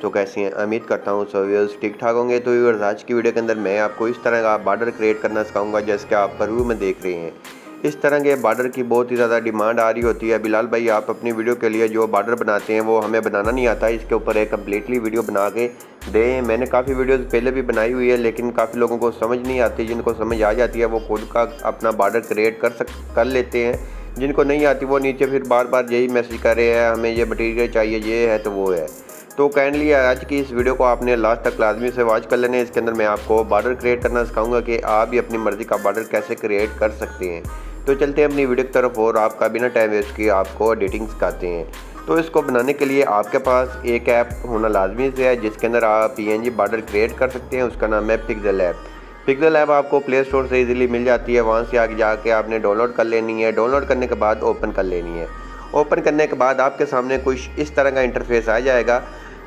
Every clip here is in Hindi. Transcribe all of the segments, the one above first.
तो कैसी हैं? उम्मीद करता हूँ सभी व्यूअर्स ठीक ठाक होंगे। तो व्यूअर्स आज की वीडियो के अंदर मैं आपको इस तरह का बॉर्डर क्रिएट करना सिखाऊंगा जैसे कि आप प्रीव्यू में देख रहे हैं। इस तरह के बॉर्डर की बहुत ही ज़्यादा डिमांड आ रही होती है। बिलाल भाई आप अपनी वीडियो के लिए जो बॉर्डर बनाते हैं वो हमें बनाना नहीं आता, इसके ऊपर एक कम्प्लीटली वीडियो बना के दें। मैंने काफ़ी वीडियोज़ पहले भी बनाई हुई है लेकिन काफ़ी लोगों को समझ नहीं आती। जिनको समझ आ जाती है वो खुद का अपना बॉर्डर क्रिएट कर लेते हैं। जिनको नहीं आती वो नीचे फिर बार बार यही मैसेज कर रहे हैं हमें ये मटेरियल चाहिए, ये है तो वो है। तो काइंडली आज की इस वीडियो को आपने लास्ट तक लाजमी से वॉच कर लेना है। इसके अंदर मैं आपको बॉर्डर क्रिएट करना सिखाऊंगा कि आप भी अपनी मर्ज़ी का बॉर्डर कैसे क्रिएट कर सकते हैं। तो चलते हैं अपनी वीडियो की तरफ और आपका बिना टाइम वेस्ट किए आपको एडिटिंग सिखाते हैं। तो इसको बनाने के लिए आपके पास एक ऐप होना लाजमी से है जिसके अंदर आप PNG बॉर्डर क्रिएट कर सकते हैं। उसका नाम है पिक्सेल ऐप। पिक्सेल ऐप आपको प्ले स्टोर से इजीली मिल जाती है। वहाँ से आगे जाके आपने डाउनलोड कर लेनी है। डाउनलोड करने के बाद ओपन कर लेनी है। ओपन करने के बाद आपके सामने कुछ इस तरह का इंटरफेस आ जाएगा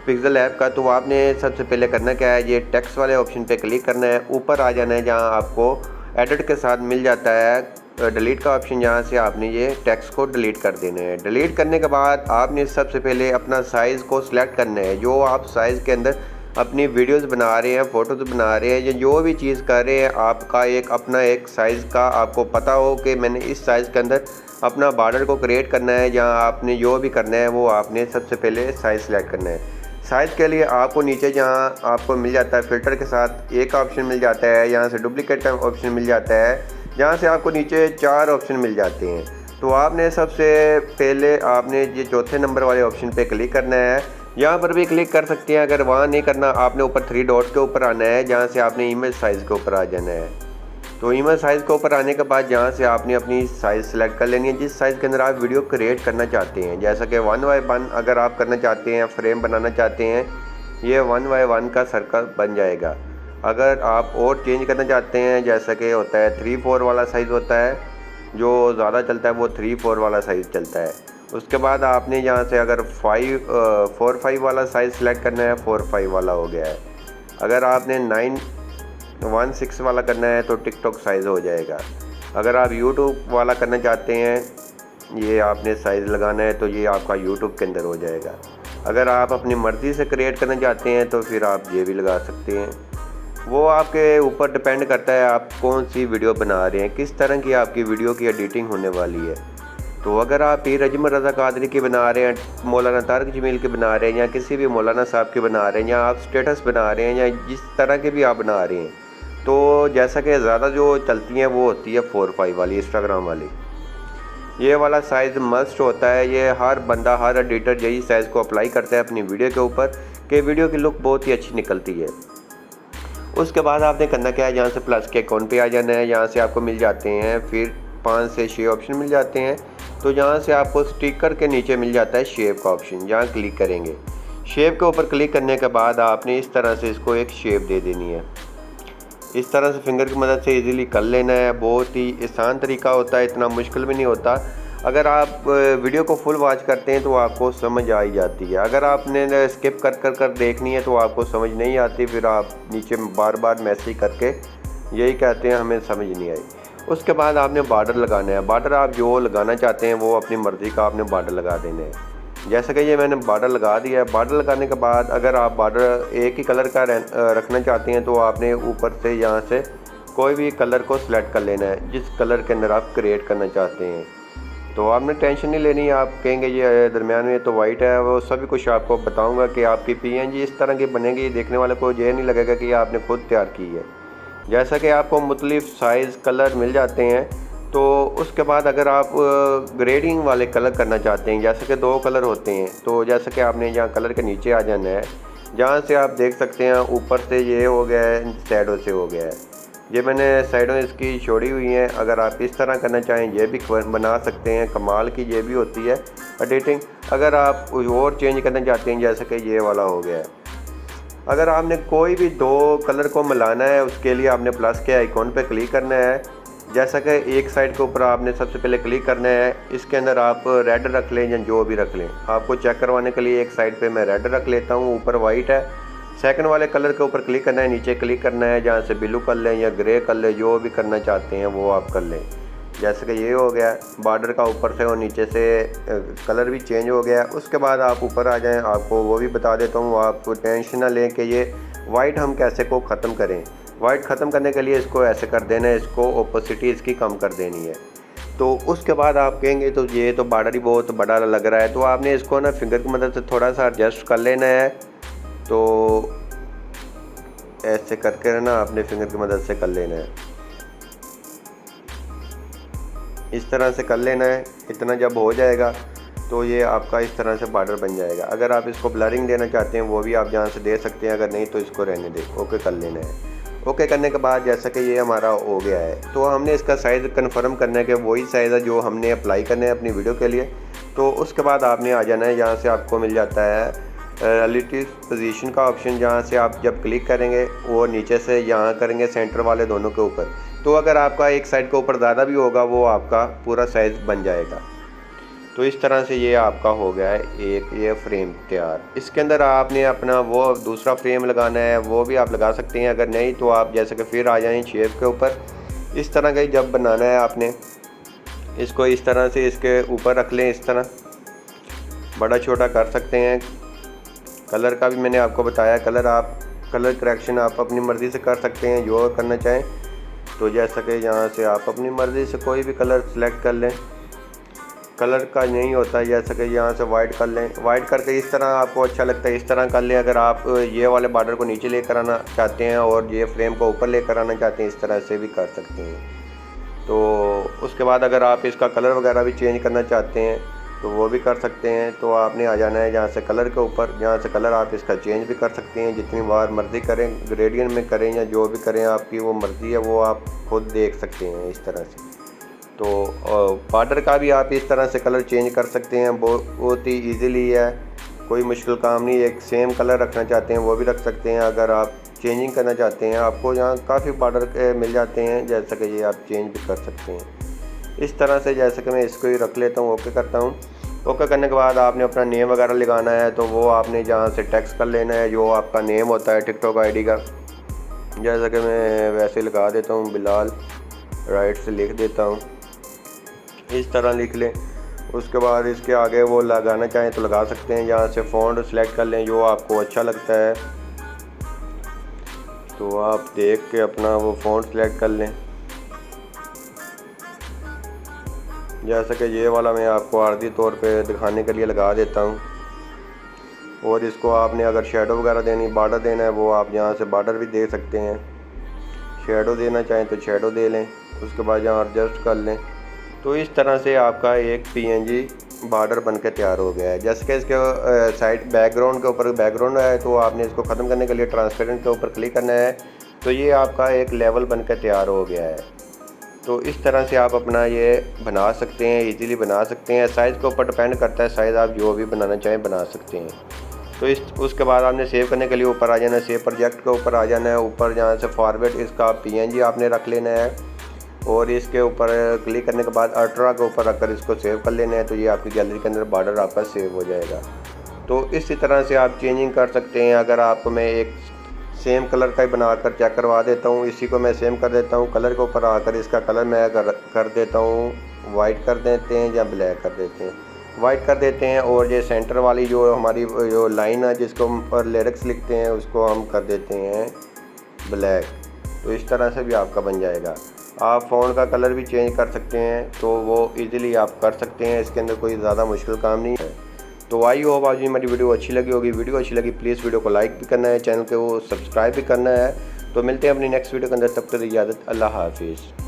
पिक्सेल ऐप का। तो आपने सबसे पहले करना क्या है, ये टेक्स्ट वाले ऑप्शन पे क्लिक करना है। ऊपर आ जाना है जहाँ आपको एडिट के साथ मिल जाता है डिलीट का ऑप्शन। यहाँ से आपने ये टेक्स्ट को डिलीट कर देना है। डिलीट करने के बाद आपने सबसे पहले अपना साइज़ को सिलेक्ट करना है। जो आप साइज़ के अंदर अपनी वीडियोस बना रहे हैं, फ़ोटोज़ बना रहे हैं या जो भी चीज़ कर रहे हैं, आपका एक अपना एक साइज़ का आपको पता हो कि मैंने इस साइज़ के अंदर अपना बॉर्डर को क्रिएट करना है। जहाँ आपने जो भी करना है वो आपने सबसे पहले साइज़ सेलेक्ट करना है। साइज़ के लिए आपको नीचे जहाँ आपको मिल जाता है फ़िल्टर के साथ एक ऑप्शन मिल जाता है। यहाँ से डुप्लीकेट का ऑप्शन मिल जाता है। जहाँ से आपको नीचे 4 ऑप्शन मिल जाते हैं। तो आपने सबसे पहले आपने ये चौथे नंबर वाले ऑप्शन पे क्लिक करना है। यहाँ पर भी क्लिक कर सकते हैं। अगर वहाँ नहीं करना आपने ऊपर 3 डॉट के ऊपर आना है। जहाँ से आपने इमेज साइज़ के ऊपर आ जाना है। तो इमेज साइज़ के ऊपर आने के बाद जहाँ से आपने अपनी साइज़ सेलेक्ट कर लेनी है जिस साइज़ के अंदर आप वीडियो क्रिएट करना चाहते हैं। जैसा कि 1x1 अगर आप करना चाहते हैं, फ्रेम बनाना चाहते हैं, ये 1x1 का सर्कल बन जाएगा। अगर आप और चेंज करना चाहते हैं जैसा कि होता है 3/4 वाला साइज़ होता है, जो ज़्यादा चलता है वो 3/4 वाला साइज़ चलता है। उसके बाद आपने यहाँ से अगर 4/5 वाला साइज़ सेलेक्ट करना है, 4/5 वाला हो गया है। अगर आपने 9:1:6 वाला करना है तो टिकटॉक साइज़ हो जाएगा। अगर आप यूट्यूब वाला करना चाहते हैं, ये आपने साइज़ लगाना है तो ये आपका यूट्यूब के अंदर हो जाएगा। अगर आप अपनी मर्ज़ी से क्रिएट करना चाहते हैं तो फिर आप ये भी लगा सकते हैं। वो आपके ऊपर डिपेंड करता है आप कौन सी वीडियो बना रहे हैं, किस तरह की आपकी वीडियो की एडिटिंग होने वाली है। तो अगर आप पीर अजमल रज़ा कादरी की बना रहे हैं, मौलाना तारिक जमील की बना रहे हैं या किसी भी मौलाना साहब की बना रहे हैं या आप स्टेटस बना रहे हैं या जिस तरह के भी आप बना रहे हैं, तो जैसा कि ज़्यादा जो चलती हैं वो होती है 4/5 वाली इंस्टाग्राम वाली। ये वाला साइज़ मस्ट होता है। ये हर बंदा हर एडिटर यही साइज़ को अप्लाई करता है अपनी वीडियो के ऊपर कि वीडियो की लुक बहुत ही अच्छी निकलती है। उसके बाद आपने करना क्या है, यहाँ से प्लस के आइकॉन पे आ जाना है। यहाँ से आपको मिल जाते हैं फिर 5 से 6 ऑप्शन मिल जाते हैं। तो यहाँ से आपको स्टिकर के नीचे मिल जाता है शेप का ऑप्शन, जहाँ क्लिक करेंगे। शेप के ऊपर क्लिक करने के बाद आपने इस तरह से इसको एक शेप दे देनी है। इस तरह से फिंगर की मदद से इजीली कर लेना है। बहुत ही आसान तरीका होता है, इतना मुश्किल भी नहीं होता। अगर आप वीडियो को फुल वॉच करते हैं तो आपको समझ आ ही जाती है। अगर आपने स्किप कर देखनी है तो आपको समझ नहीं आती, फिर आप नीचे बार बार मैसेज करके यही कहते हैं हमें समझ नहीं आई। उसके बाद आपने बॉर्डर लगाना है। बॉर्डर आप जो लगाना चाहते हैं वो अपनी मर्ज़ी का आपने बॉर्डर लगा देना है। जैसे कि ये मैंने बॉर्डर लगा दिया है। बॉर्डर लगाने के बाद अगर आप बॉर्डर एक ही कलर का रखना चाहते हैं तो आपने ऊपर से यहाँ से कोई भी कलर को सिलेक्ट कर लेना है जिस कलर के अंदर आप क्रिएट करना चाहते हैं। तो आपने टेंशन नहीं लेनी। आप कहेंगे ये दरमियान में तो वाइट है, वो सभी कुछ आपको बताऊंगा कि आपकी PNG इस तरह की बनेगी। देखने वाले को ये नहीं लगेगा कि आपने खुद तैयार की है। जैसा कि आपको मुख्तलिफ साइज़ कलर मिल जाते हैं। तो उसके बाद अगर आप ग्रेडिंग वाले कलर करना चाहते हैं, जैसे कि 2 कलर होते हैं, तो जैसे कि आपने यहाँ कलर के नीचे आ जाना है। जहाँ से आप देख सकते हैं ऊपर से ये हो गया है, साइडों से हो गया है। ये मैंने साइडों इसकी छोड़ी हुई हैं। अगर आप इस तरह करना चाहें ये भी बना सकते हैं। कमाल की ये भी होती है एडिटिंग। अगर आप और चेंज करना चाहते हैं जैसे कि ये वाला हो गया है। अगर आपने कोई भी 2 कलर को मिलाना है उसके लिए आपने प्लस के आइकॉन पे क्लिक करना है। जैसा कि एक साइड के ऊपर आपने सबसे पहले क्लिक करना है। इसके अंदर आप रेड रख लें या जो भी रख लें। आपको चेक करवाने के लिए एक साइड पे मैं रेड रख लेता हूँ, ऊपर वाइट है। सेकंड वाले कलर के ऊपर क्लिक करना है, नीचे क्लिक करना है। जहाँ से ब्लू कर लें या ग्रे कर लें, जो भी करना चाहते हैं वो आप कर लें। जैसे कि ये हो गया बॉर्डर का ऊपर से और नीचे से कलर भी चेंज हो गया। उसके बाद आप ऊपर आ जाएं, आपको वो भी बता देता हूँ, आप टेंशन ना लें कि ये वाइट हम कैसे को ख़त्म करें। वाइट ख़त्म करने के लिए इसको ऐसे कर देना है, इसको ओपोसिटी इसकी कम कर देनी है। तो उसके बाद आप कहेंगे तो ये तो बॉर्डर ही बहुत बड़ा लग रहा है, तो आपने इसको ना फिंगर की मदद से थोड़ा सा एडजस्ट कर लेना है। तो ऐसे करके ना आपने फिंगर की मदद से कर लेना है, इस तरह से कर लेना है। इतना जब हो जाएगा तो ये आपका इस तरह से बॉर्डर बन जाएगा। अगर आप इसको ब्लरिंग देना चाहते हैं वो भी आप यहाँ से दे सकते हैं, अगर नहीं तो इसको रहने दें। ओके कर लेना है। ओके करने के बाद जैसा कि ये हमारा हो गया है, तो हमने इसका साइज़ कन्फर्म करना है कि वही साइज़ है जो हमने अप्लाई करना है अपनी वीडियो के लिए। तो उसके बाद आपने आ जाना है, यहाँ से आपको मिल जाता है रिलेटिव पोजीशन का ऑप्शन, जहाँ से आप जब क्लिक करेंगे वो नीचे से यहाँ करेंगे सेंटर वाले दोनों के ऊपर। तो अगर आपका एक साइड के ऊपर ज़्यादा भी होगा वो आपका पूरा साइज़ बन जाएगा। तो इस तरह से ये आपका हो गया है एक ये फ्रेम तैयार। इसके अंदर आपने अपना वो दूसरा फ्रेम लगाना है, वो भी आप लगा सकते हैं। अगर नहीं तो आप जैसे कि फिर आ जाएं शेप के ऊपर। इस तरह का जब बनाना है आपने इसको इस तरह से इसके ऊपर रख लें, इस तरह बड़ा छोटा कर सकते हैं। कलर का भी मैंने आपको बताया, कलर करेक्शन आप अपनी मर्ज़ी से कर सकते हैं जो करना चाहें। तो जैसा कि यहाँ से आप अपनी मर्ज़ी से कोई भी कलर सेलेक्ट कर लें। कलर का नहीं होता है, जैसा कि यहाँ से वाइट कर लें, वाइट करके इस तरह आपको अच्छा लगता है इस तरह कर लें। अगर आप ये वाले बॉर्डर को नीचे लेकर आना चाहते हैं और ये फ्रेम को ऊपर लेकर आना चाहते हैं, इस तरह से भी कर सकते हैं। तो उसके बाद अगर आप इसका कलर वगैरह भी चेंज करना चाहते हैं तो वो भी कर सकते हैं। तो आपने आ जाना है यहाँ से कलर के ऊपर, यहाँ से कलर आप इसका चेंज भी कर सकते हैं जितनी बार मर्ज़ी करें, ग्रेडियंट में करें या जो भी करें, आपकी वो मर्ज़ी है, वो आप खुद देख सकते हैं इस तरह से। तो बॉर्डर का भी आप इस तरह से कलर चेंज कर सकते हैं, बहुत ही इजीली है, कोई मुश्किल काम नहीं। एक सेम कलर रखना चाहते हैं वो भी रख सकते हैं। अगर आप चेंजिंग करना चाहते हैं, आपको यहाँ काफ़ी बॉर्डर मिल जाते हैं, जैसा कि ये आप चेंज भी कर सकते हैं इस तरह से। जैसे कि मैं इसको ही रख लेता हूँ, ओके करता हूँ। ओके करने के बाद आपने अपना नेम वगैरह लगाना है, तो वो आपने जहाँ से टेक्स्ट कर लेना है जो आपका नेम होता है टिकटॉक आईडी का। जैसा कि मैं वैसे लगा देता हूँ, बिलाल राइट से लिख देता हूँ, इस तरह लिख लें। उसके बाद इसके आगे वो लगाना चाहें तो लगा सकते हैं। यहाँ से फ़ॉन्ट सेलेक्ट कर लें जो आपको अच्छा लगता है, तो आप देख के अपना वो फ़ॉन्ट सेलेक्ट कर लें। जैसा कि ये वाला मैं आपको आर्जी तौर पे दिखाने के लिए लगा देता हूँ। और इसको आपने अगर शेडो वगैरह देनी, बॉर्डर देना है, वो आप यहाँ से बॉर्डर भी दे सकते हैं। शेडो देना चाहें तो शेडो दे लें, उसके बाद यहाँ एडजस्ट कर लें। तो इस तरह से आपका एक PNG बॉर्डर बनकर तैयार हो गया है। जैसे कि इसके साइड बैकग्राउंड के ऊपर बैकग्राउंड है, तो आपने इसको ख़त्म करने के लिए ट्रांसपेरेंट के ऊपर क्लिक करना है। तो ये आपका एक लेवल बनकर तैयार हो गया है। तो इस तरह से आप अपना ये बना सकते हैं, इजीली बना सकते हैं। साइज़ के ऊपर डिपेंड करता है, साइज़ आप जो भी बनाना चाहें बना सकते हैं। तो उसके बाद आपने सेव करने के लिए ऊपर आ जाना है, सेव प्रोजेक्ट के ऊपर आ जाना है। ऊपर जहाँ से फॉरवर्ड इसका PNG आपने रख लेना है और इसके ऊपर क्लिक करने के बाद अल्ट्रा के ऊपर रखकर इसको सेव कर लेना है। तो ये आपकी गैलरी के अंदर बॉर्डर आपका सेव हो जाएगा। तो इसी तरह से आप चेंजिंग कर सकते हैं। अगर आपको मैं एक सेम कलर का ही बनाकर चेक करवा देता हूँ, इसी को मैं सेम कर देता हूँ। कलर के ऊपर आकर इसका कलर मैं कर देता हूँ, वाइट कर देते हैं या ब्लैक कर देते हैं, वाइट कर देते हैं। और ये सेंटर वाली जो हमारी जो लाइन है जिसको हम पर लिरिक्स लिखते हैं उसको हम कर देते हैं ब्लैक। तो इस तरह से भी आपका बन जाएगा। आप फ़ोन का कलर भी चेंज कर सकते हैं, तो वो इजीली आप कर सकते हैं, इसके अंदर कोई ज़्यादा मुश्किल काम नहीं है। तो आई होप आज मेरी वीडियो अच्छी लगी होगी। वीडियो अच्छी लगी प्लीज़ वीडियो को लाइक भी करना है, चैनल को सब्सक्राइब भी करना है। तो मिलते हैं अपनी नेक्स्ट वीडियो के अंदर, तब तक इजाज़त, अल्लाह हाफिज़।